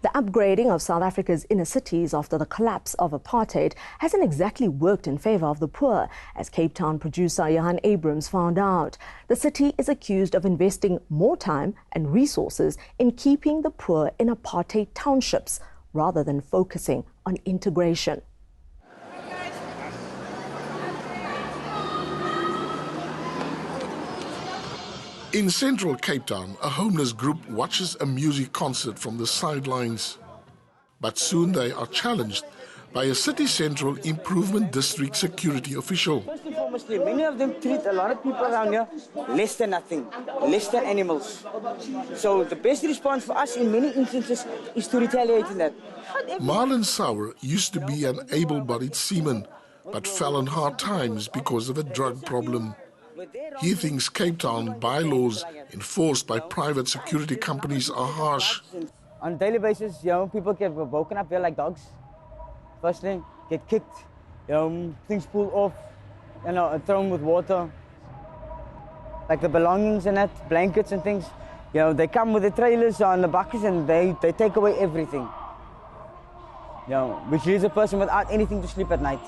The upgrading of South Africa's inner cities after the collapse of apartheid hasn't exactly worked in favour of the poor, as Cape Town producer Johann Abrahams found out. The city is accused of investing more time and resources in keeping the poor in apartheid townships, rather than focusing on integration. In central Cape Town, a homeless group watches a music concert from the sidelines. But soon they are challenged by a city central improvement district security official. First and foremost, many of them treat a lot of people around here less than nothing, less than animals. So the best response for us in many instances is to retaliate in that. Marlon Sauer used to be an able-bodied seaman, but fell on hard times because of a drug problem. He thinks Cape Town bylaws enforced by private security companies are harsh. On a daily basis, people get woken up here like dogs. First thing, get kicked, things pulled off, and thrown with water. Like the belongings and that, blankets and things. They come with the trailers on the buckets and they take away everything. Which leaves a person without anything to sleep at night.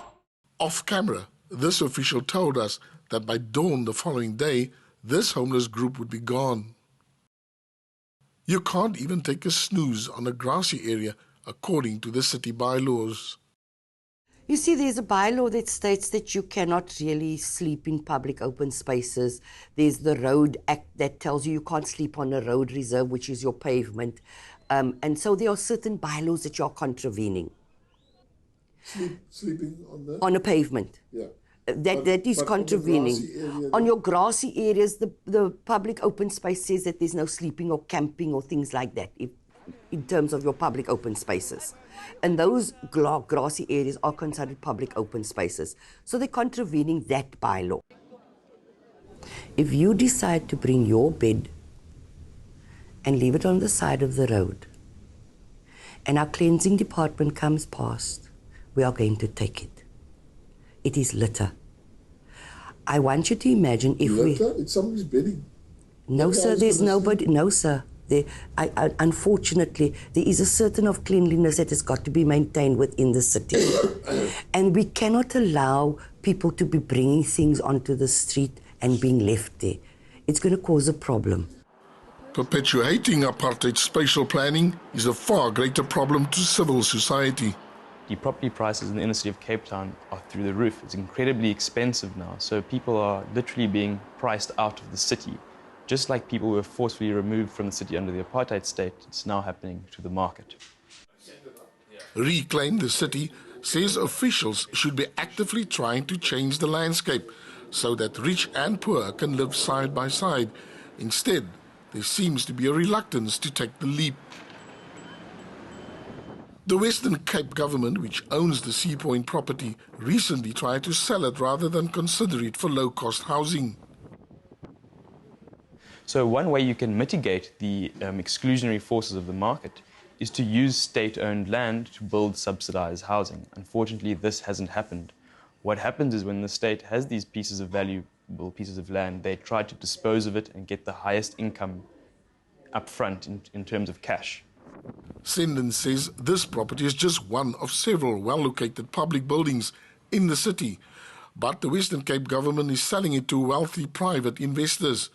Off camera, this official told us that by dawn the following day, this homeless group would be gone. You can't even take a snooze on a grassy area according to the city bylaws. You see, there's a bylaw that states that you cannot really sleep in public open spaces. There's the Road Act that tells you can't sleep on a road reserve, which is your pavement. And so there are certain bylaws that you're contravening. Sleeping on a pavement. Yeah. That is contravening. On your grassy areas, the public open space says that there's no sleeping or camping or things like that in terms of your public open spaces. And those grassy areas are considered public open spaces. So they're contravening that bylaw. If you decide to bring your bed and leave it on the side of the road, and our cleansing department comes past, we are going to take it. It is litter. I want you to imagine if litter? It's somebody's bedding. No, sir, there's nobody. No, sir. Unfortunately, there is a certain of cleanliness that has got to be maintained within the city. And we cannot allow people to be bringing things onto the street and being left there. It's going to cause a problem. Perpetuating apartheid spatial planning is a far greater problem to civil society. The property prices in the inner city of Cape Town are through the roof. It's incredibly expensive now, so people are literally being priced out of the city. Just like people were forcefully removed from the city under the apartheid state, it's now happening to the market. Reclaim the City says officials should be actively trying to change the landscape so that rich and poor can live side by side. Instead, there seems to be a reluctance to take the leap. The Western Cape government, which owns the Seapoint property, recently tried to sell it rather than consider it for low-cost housing. So one way you can mitigate the exclusionary forces of the market is to use state-owned land to build subsidized housing. Unfortunately, this hasn't happened. What happens is when the state has these pieces of valuable pieces of land, they try to dispose of it and get the highest income up front in terms of cash. Senden says this property is just one of several well-located public buildings in the city, but the Western Cape government is selling it to wealthy private investors.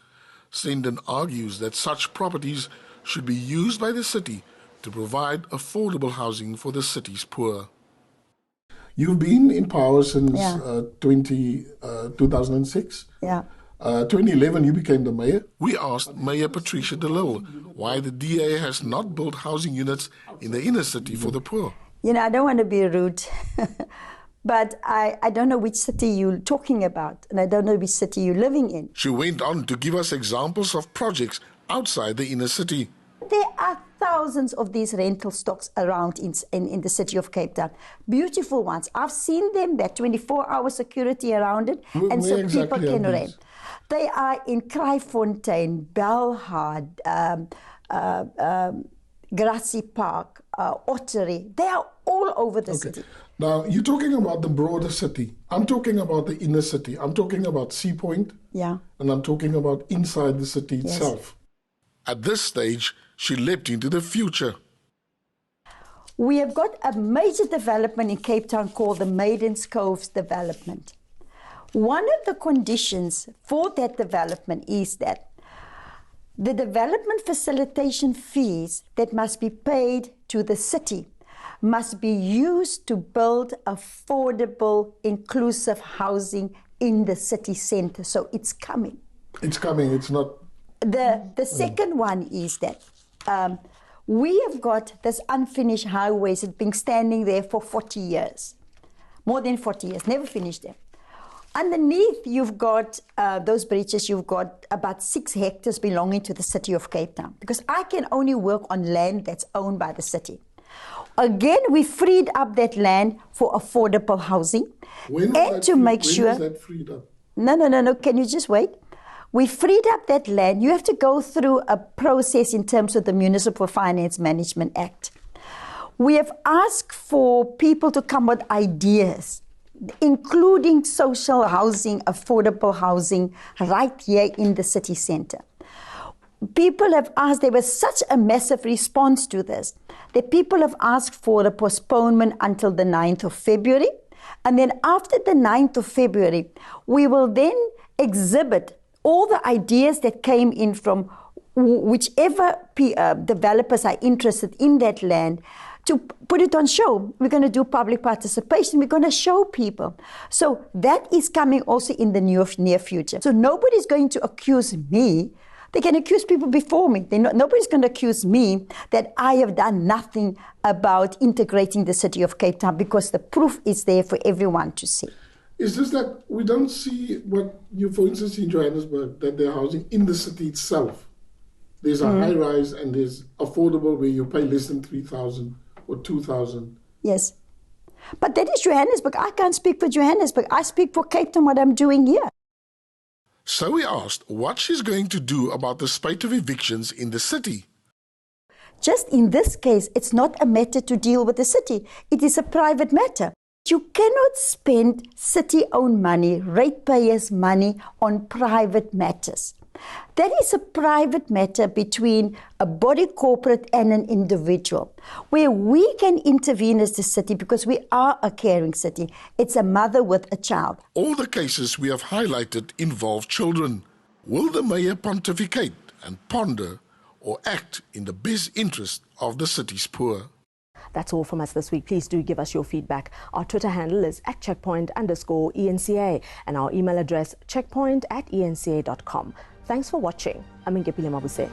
Senden argues that such properties should be used by the city to provide affordable housing for the city's poor. You've been in power since 2006? Yeah. 2011, you became the mayor. We asked Mayor Patricia de Lille why the DA has not built housing units in the inner city for the poor. I don't want to be rude, but I don't know which city you're talking about, and I don't know which city you're living in. She went on to give us examples of projects outside the inner city. There are thousands of these rental stocks around in the city of Cape Town. Beautiful ones. I've seen them. They're 24-hour security around it, and so people can rent. They are in Kraaifontein, Belhard, Grassy Park, Ottery. They are all over the city. Now, you're talking about the broader city. I'm talking about the inner city. I'm talking about Seapoint. Yeah. And I'm talking about inside the city itself. At this stage, she leapt into the future. we have got a major development in Cape Town called the Maidens Coves development. One of the conditions for that development is that the development facilitation fees that must be paid to the city must be used to build affordable, inclusive housing in the city centre. So it's coming. It's coming, it's not... The second one is that we have got this unfinished highways that have been standing there for 40 years. More than 40 years, never finished them. Underneath, you've got those bridges, you've got about 6 hectares belonging to the city of Cape Town, because I can only work on land that's owned by the city. Again, we freed up that land for affordable housing. When was that freed up? No, can you just wait? We freed up that land. You have to go through a process in terms of the Municipal Finance Management Act. We have asked for people to come with ideas, including social housing, affordable housing, right here in the city centre. People have asked, there was such a massive response to this, that people have asked for a postponement until the 9th of February. And then after the 9th of February, we will then exhibit all the ideas that came in from whichever developers are interested in that land, to put it on show. We're going to do public participation. We're going to show people. So that is coming also in the near future. So nobody's going to accuse me. They can accuse people before me. Nobody's going to accuse me that I have done nothing about integrating the city of Cape Town, because the proof is there for everyone to see. It's just that we don't see what you, for instance, in Johannesburg, that they're housing in the city itself. There's a high rise and there's affordable where you pay less than 3,000 or 2,000. Yes. But that is Johannesburg. I can't speak for Johannesburg. I speak for Cape Town, what I'm doing here. So we asked what she's going to do about the spate of evictions in the city. Just in this case, it's not a matter to deal with the city. It is a private matter. You cannot spend city-owned money, ratepayers' money, on private matters. That is a private matter between a body corporate and an individual, where we can intervene as the city because we are a caring city. It's a mother with a child. All the cases we have highlighted involve children. Will the mayor pontificate and ponder or act in the best interest of the city's poor? That's all from us this week. Please do give us your feedback. Our Twitter handle is @checkpoint_eNCA and our email address checkpoint@enca.com. Thanks for watching. I'm Ngepile Mabuse.